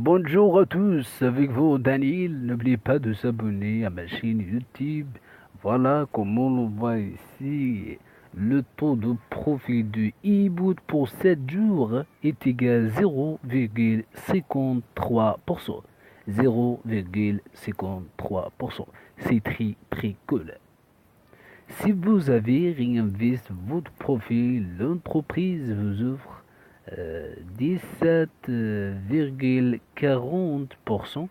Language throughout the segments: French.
Bonjour à tous, avec vous Daniel. N'oubliez pas de s'abonner à ma chaîne YouTube. Voilà comment on voit ici. Le taux de profit du e-boot pour 7 jours est égal à 0,53%. 0,53%. C'est très cool. Si vous avez réinvesti votre profit, l'entreprise vous offre 17,40%.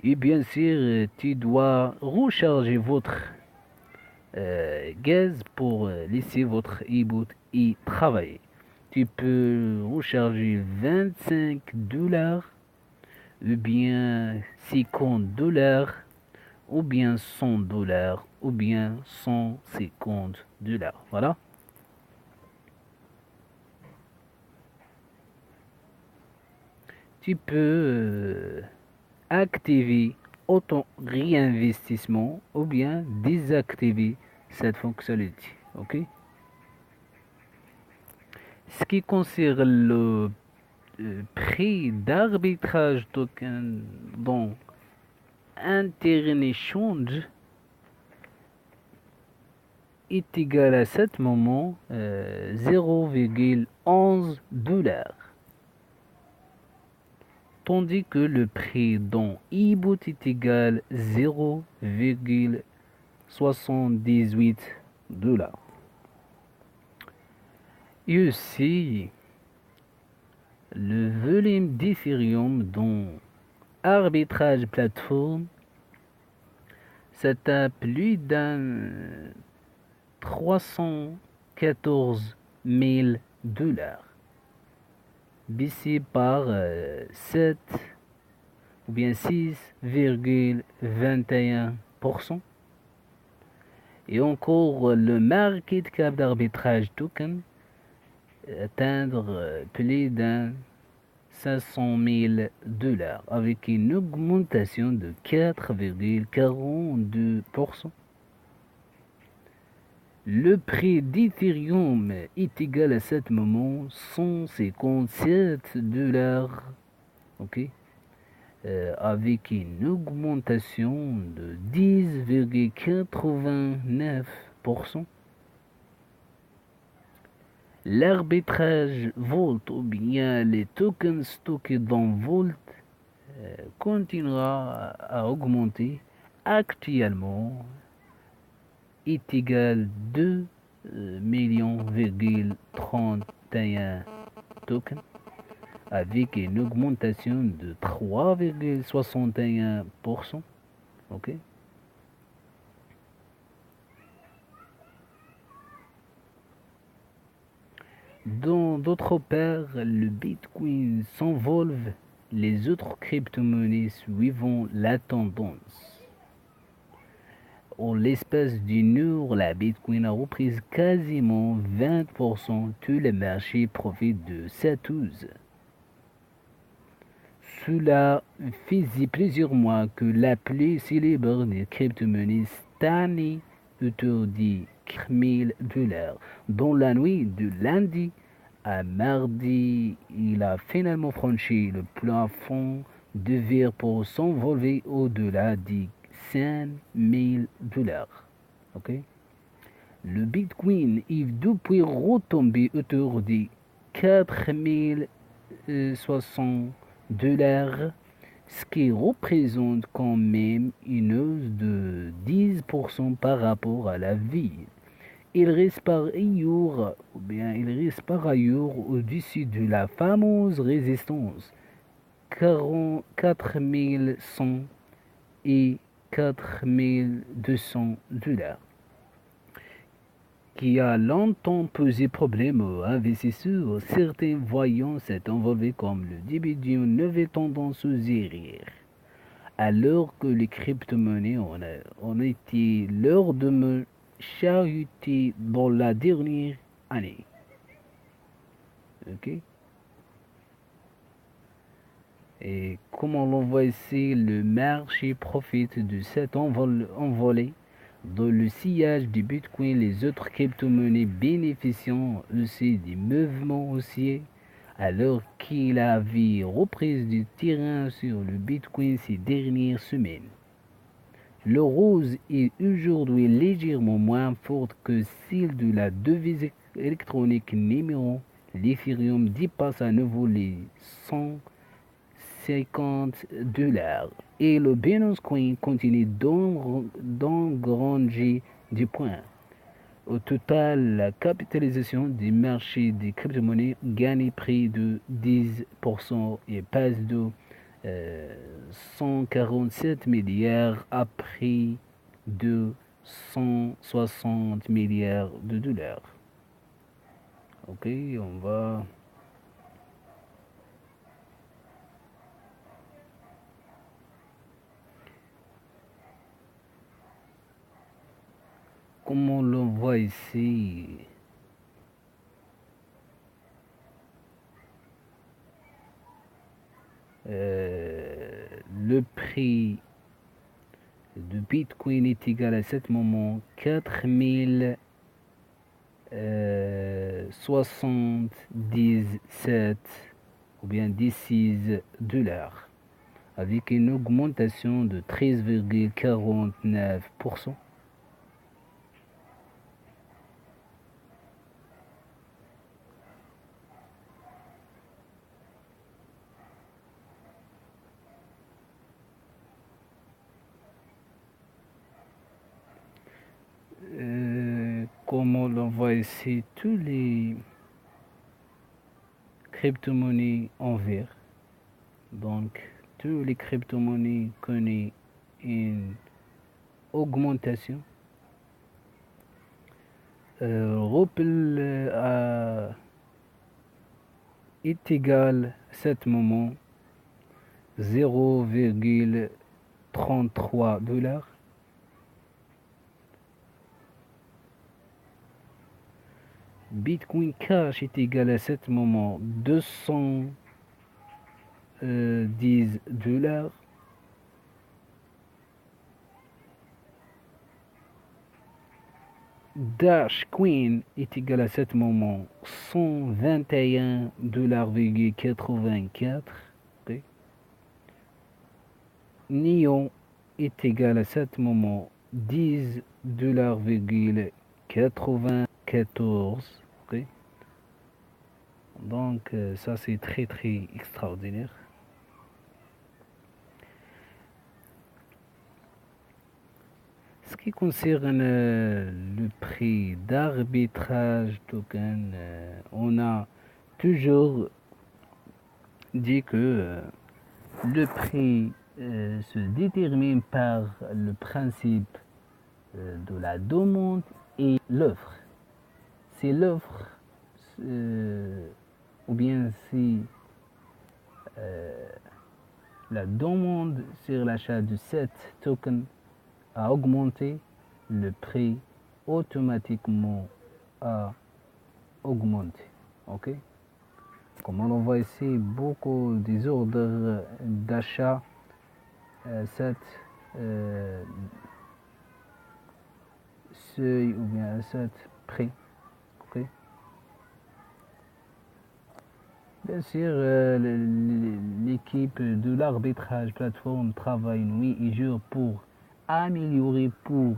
Et bien sûr, tu dois recharger votre gaz pour laisser votre e-boot y travailler. Tu peux recharger 25 dollars, ou bien 50 dollars, ou bien 100 dollars, ou bien 150 dollars. Voilà. Tu peux activer auto réinvestissement ou bien désactiver cette fonctionnalité. Ok. Ce qui concerne le prix d'arbitrage token dans Internet Change est égal à ce moment 0,11 dollars. Tandis que le prix dans e-boot est égal à 0,78 dollars. Et aussi, le volume d'Ethereum dans arbitrage plateforme, c'est à plus d'un 314 000 dollars. Baissé par 7 ou bien 6,21%. Et encore le market cap d'arbitrage token atteindre plus d'un 500 000 dollars avec une augmentation de 4,42%. Le prix d'Ethereum est égal à ce moment 157 dollars, ok, avec une augmentation de 10,89%. L'arbitrage Volt ou bien les tokens stockés dans Volt continuera à augmenter. Actuellement est égal à 2 millions,31 tokens avec une augmentation de 3,61%. Ok. D'autre part, le Bitcoin s'envole, les autres crypto-monnaies suivant la tendance. En l'espace d'une heure, la Bitcoin a repris quasiment 20%. Tous les marchés profitent de cette hausse. Cela faisait plusieurs mois que la plus célèbre des crypto-monnaies stagnait autour des 1000 dollars. Dans la nuit de lundi à mardi, il a finalement franchi le plafond de verre pour s'envoler au-delà des 5000 dollars. Ok. Le Bitcoin est depuis retombé autour des 4060 dollars, ce qui représente quand même une hausse de 10% par rapport à la veille. Il reste par ailleurs au-dessus de la fameuse résistance 4100 et 4200 dollars, qui a longtemps posé problème aux investisseurs, certains voyant cet envolé comme le début d'une nouvelle tendance haussière, alors que les crypto-monnaies ont été l'heure de me chahuter dans la dernière année. Ok. Et comme on voit ici, le marché profite de cet envolé. Dans le sillage du Bitcoin, les autres crypto-monnaies bénéficient aussi des mouvements haussiers alors qu'il avait repris du terrain sur le Bitcoin ces dernières semaines. Le rose est aujourd'hui légèrement moins forte que celle de la devise électronique numéro. L'Ethereum dépasse à nouveau les 150 dollars et le Binance Coin continue d'engranger des points. Au total, la capitalisation du marché des crypto-monnaies gagne près de 10% et passe de 147 milliards à près de 160 milliards de dollars. Ok, on va... Comme on le voit ici, le prix de Bitcoin est égal à ce moment 4077 ou bien 16 dollars, avec une augmentation de 13,49%. Comme on le voit ici, tous les crypto-monnaies en vert. Donc, tous les crypto-monnaies connaissent une augmentation. Ripple est égal à ce moment 0,33 dollars. Bitcoin Cash est égal à ce moment 210 dollars. Dash Queen est égal à ce moment 121 $,84. Okay. Neon est égal à ce moment 10 $,94. Okay. Donc ça c'est très très extraordinaire. Ce qui concerne le prix d'arbitrage token, on a toujours dit que le prix se détermine par le principe de la demande et l'offre. C'est l'offre ou bien si la demande sur l'achat de cet token a augmenté, le prix automatiquement a augmenté. Ok? Comme on voit ici, beaucoup des ordres d'achat cette seuil ou bien cette prix. Okay? Bien sûr, l'équipe de l'arbitrage plateforme travaille nuit et jour pour améliorer, pour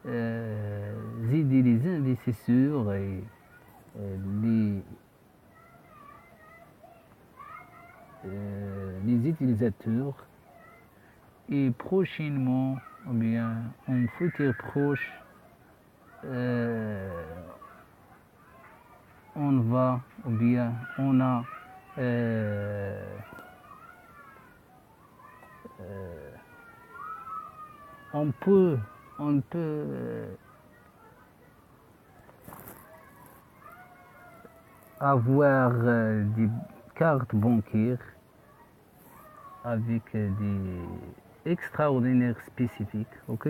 aider les investisseurs et les utilisateurs. Et prochainement, ou bien en futur proche, on va, ou bien on a on peut avoir des cartes bancaires avec des extraordinaires spécifiques. Ok,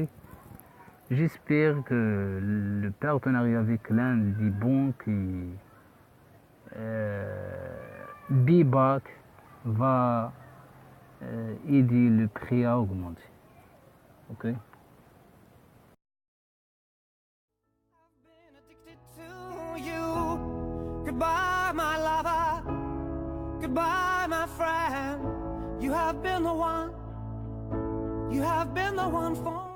j'espère que le partenariat avec l'un des banques et BIBAC va aider le prix à augmenter. Ok. I've been addicted to you. Goodbye, my lover. Goodbye, my friend. You have been the one. You have been the one for